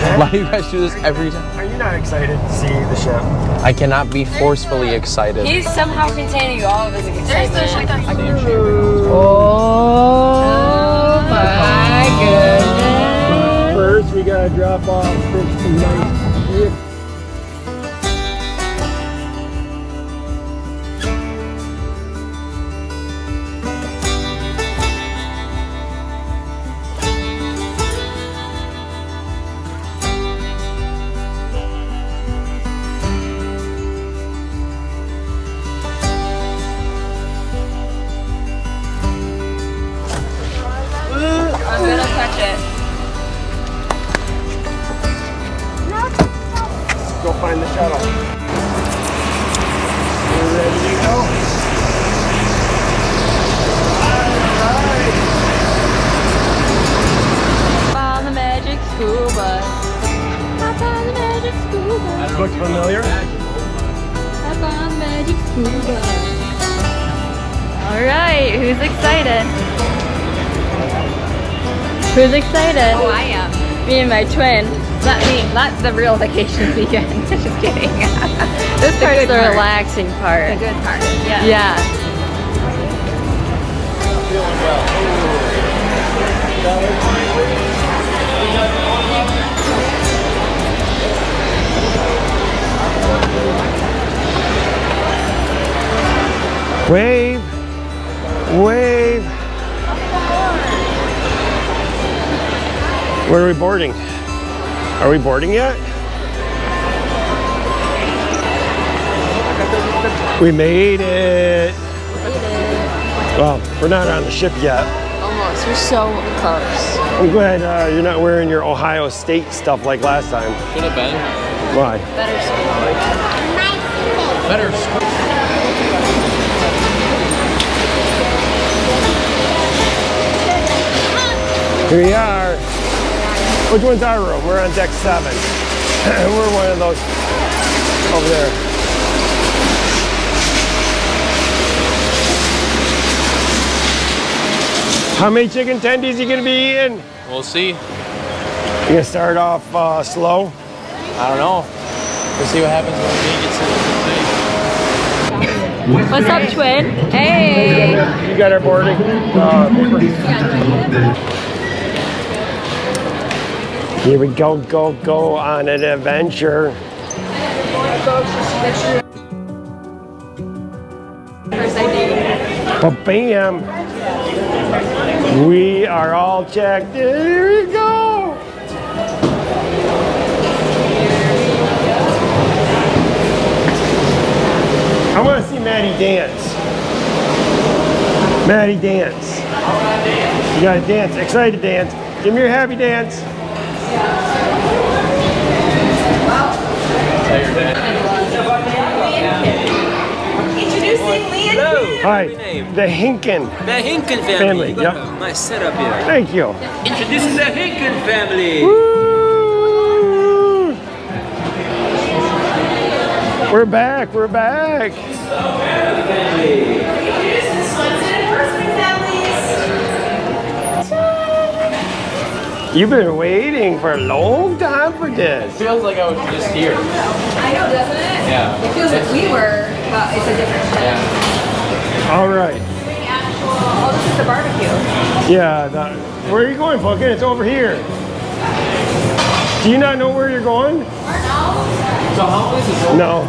Why do you guys do this every time? Are you not excited to see the ship? I cannot be forcefully excited. He's somehow containing all of his excitement. Oh my goodness. First, we gotta drop off some nice gifts. I'm gonna touch it. Go find the shuttle. We're ready to go. Hop on the magic school bus. Hop on the magic school bus. Looks familiar? Hop on the magic school bus. Alright, who's excited? Who's excited? Oh, I am. Me and my twin. Not me, not the real vacation weekend. Just kidding. This part's the part. relaxing part. The good part. Yeah. Yeah. Wave. Wave. Where are we boarding? Are we boarding yet? We made it. Well, we're not on the ship yet. Almost. We're so close. I'm glad you're not wearing your Ohio State stuff like last time. Could have been. Why? Better school. Better school. Here we are. Which one's our room? We're on deck 7. We're one of those over there. How many chicken tendies you gonna be eating? We'll see. You gonna start off slow? I don't know. We'll see what happens when we get to the What's up, twin? Hey! You got our boarding paper? Here we go, go on an adventure. First ID. Ba-bam! We are all checked. Here we go! I want to see Maddie dance. Maddie dance. You gotta dance. Excited dance. Give me your happy dance. Introducing Lee and Kim. Hi, the Hinken The Hinken family. You got Yep. a nice setup here. Thank you. Introducing the Hinken family. Woo! We're back. We're back. You've been waiting for a long time for this. feels like I was just here. I know, doesn't it? Yeah. It feels like we were, but it's a different ship. Yeah. All right. Oh, this is the barbecue. Yeah. Where are you going, Pumpkin? It's over here. Do you not know where you're going? So how is this? No.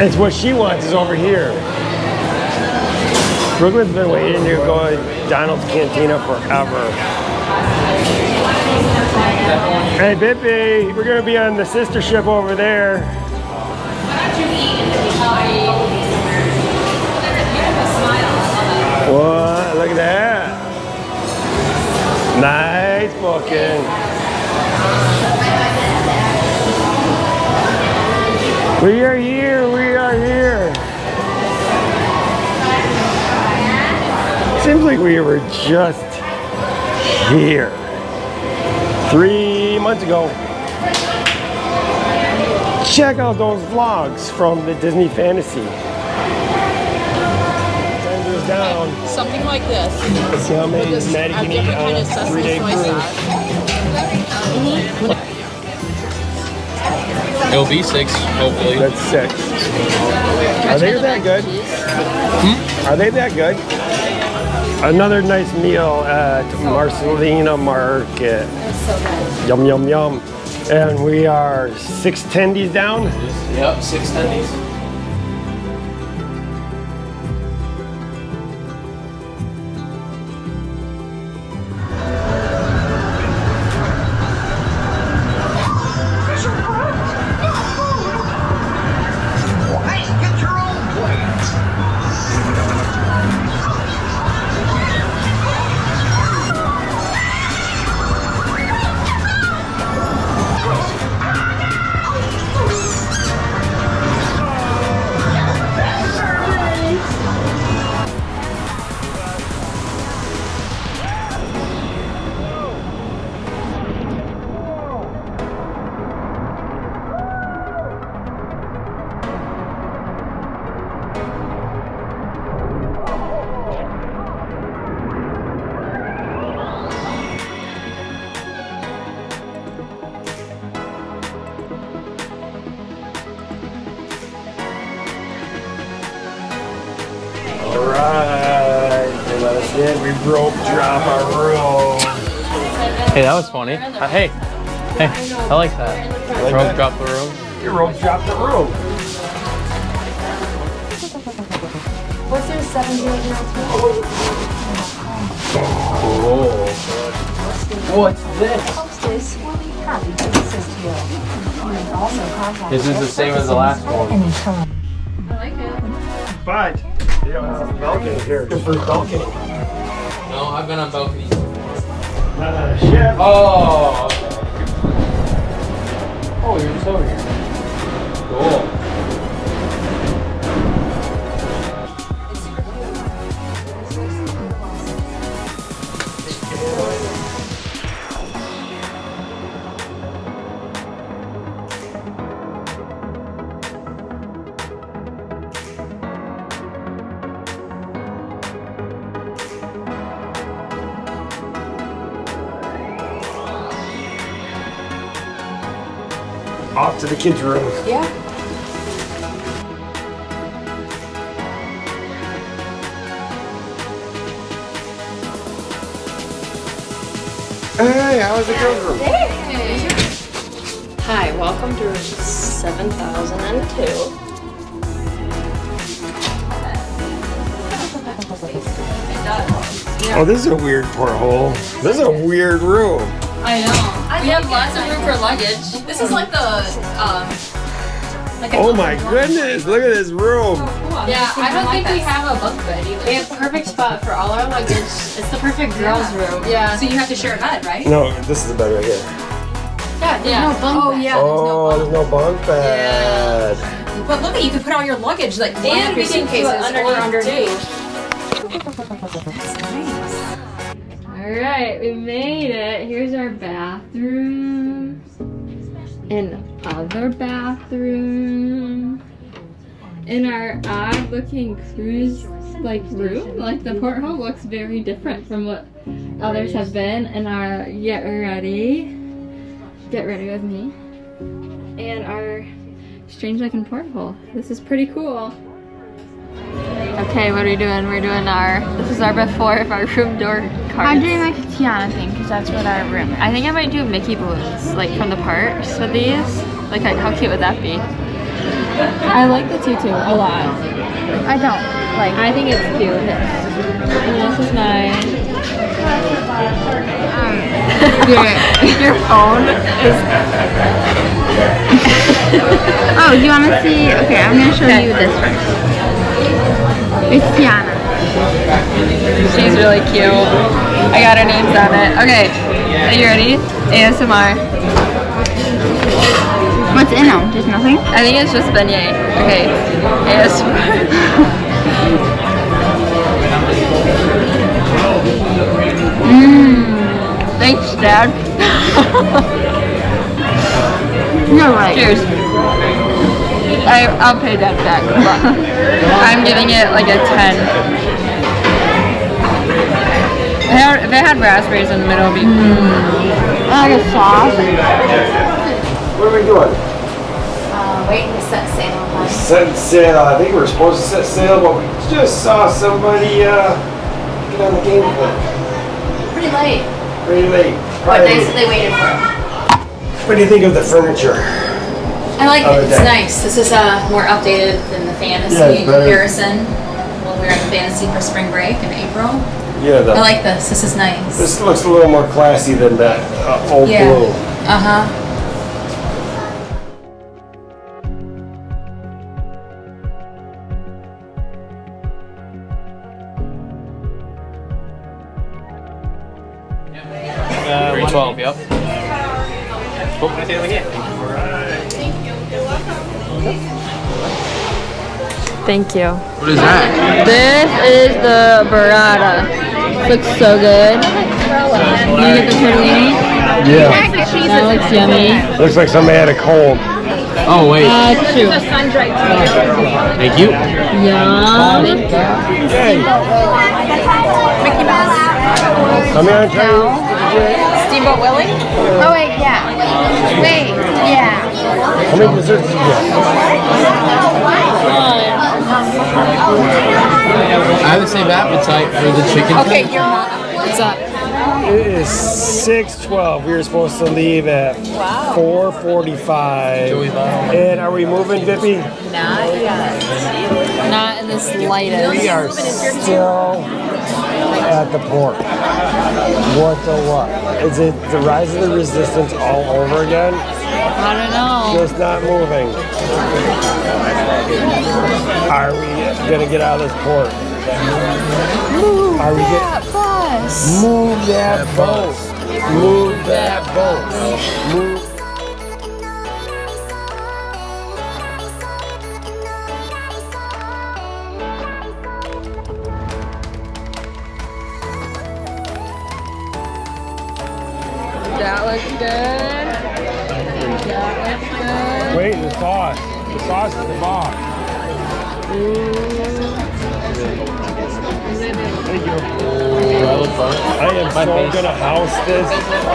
It's what she wants is over here. Brooklyn's been waiting to go to Donald's Cantina forever. Hey, Bippy, we're gonna be on the sister ship over there. What? Look at that. Nice booking. We are here, we are here. Seems like we were just here 3 months ago. Check out those vlogs from the Disney Fantasy. Send us down. Something like this. See how many With this, Maddie can eat different on kind a of sesame 3-day soy cruise. sauce. It'll be 6, hopefully. That's 6. Are they that good? Are they that good? Another nice meal at Marcelina Market. Yum, yum, yum. And we are 6 tendies down. Yep, 6 tendies. Alright, they let us in. We rope drop our room. Hey, that was funny. Hey, I like that. Like Rope that? drop the room. You rope drop the room. What's their 7002? Oh. What's this? Hostess will be happy to assist you. You may also contact This is the same as the last one. anytime. But they don't have a balcony here. The first balcony. No, I've been on balconies. Not on a ship. Oh, okay. Oh, you're just over here. Cool. Off to the kids' room. Yeah. Hey, how was the girls' room? Hi, welcome to room 7002. Oh, this is a weird porthole. This is a weird room. I know. We have lots of room for luggage. This is like the, Oh my goodness, look at this room. yeah, I don't think we have a bunk bed either. We have a perfect spot for all our luggage. It's the perfect girls' room. Yeah. So you have to share a bed, right? No, this is the bed right here. Yeah, there's Yeah. no bunk Oh bed. yeah. Oh, there's no bunk bed. But look at you can put all your luggage like one And of we your can put suitcases underneath, or underneath. too. Nice. Alright, we made it. Here's our bathroom. And other bathroom. In our odd looking cruise like room, like the porthole looks very different from what others have been. And our get ready with me. And our strange looking porthole. This is pretty cool. Okay, what are we doing? We're doing this is our before of our room door cards. I'm doing like a Tiana thing because that's what our room is. I think I might do Mickey balloons, like from the parks with these. Like, how cute would that be? I like the tutu a lot. I don't like. I think it's cute. And this is nice. Your phone is. Oh, do you want to see? Okay, I'm gonna show you this first. It's Tiana. She's really cute. I got her names on it. Okay, are you ready? ASMR. What's in them? Just nothing? I think it's just beignet. Okay, ASMR. Thanks, Dad. No way. Cheers. I'll pay that back, but I'm giving it like a 10. If it had raspberries in the middle, it'd be The sauce. What are we doing? Waiting to set sail. Set sail. I think we were supposed to set sail, but we just saw somebody get on the game plan. Pretty late. Pretty late. What nights did they waited for? What do you think of the furniture? I like Oh, it. It's okay. nice. This is more updated than the fantasy Yeah, it's better. comparison. Well, we were in fantasy for spring break in April. Yeah, I like this. This is nice. this looks a little more classy than that old Yeah. blue. Uh-huh. Grade 12, yep. Oh, can I take it again? Thank you. What is that? This is the burrata. Looks so good. Can you get the tortellini? Yeah. That looks yummy. Looks like somebody had a cold. Oh, wait. Chew. Thank you. Yum. Hey. Come here and try it. Steamboat Willie? Oh wait, yeah. Wait, yeah. How many desserts did you get? I have the same appetite for the chicken. Okay, you're not. What's up? It is 6:12. We were supposed to leave at 4:45. And are we moving, Vippy? Not in the slightest. We are still at the port. What the what? Is it the rise of the resistance all over again? I don't know. Just not moving. Are we gonna get out of this port? Are we get? Move that boat. Move that boat. Move. That looks good. That looks good. Wait, the sauce. The sauce is the boss. Thank you. I am so gonna house this.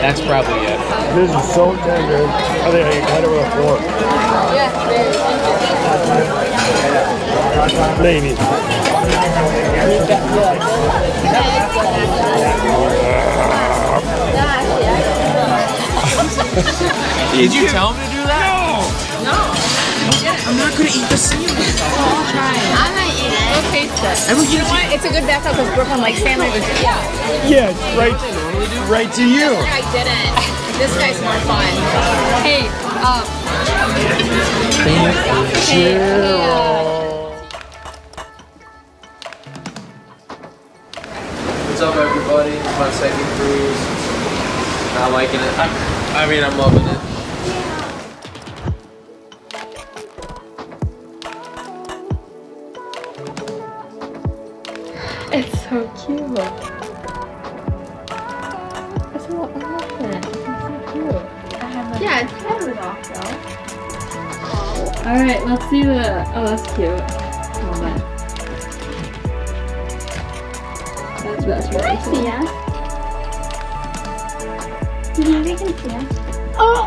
That's probably it. This is so tender. I think I can cut it with a fork. Maybe. Did you tell him to do that? No. I'm not gonna eat the sandwich. I'm gonna eat it. We'll taste it. You know what? It's a good backup because Brooklyn likes sandwiches. Yeah, right to you. I didn't. This guy's more fun. Hey, What's up, everybody? It's my second cruise. Not liking it. I mean, I'm loving it. It's so cute. It's a little elephant. It's so cute. Yeah, it's kind of off though. Alright, let's see the. Oh, that's cute. Hold on. That's really cool. Did you make it? Yeah. Oh!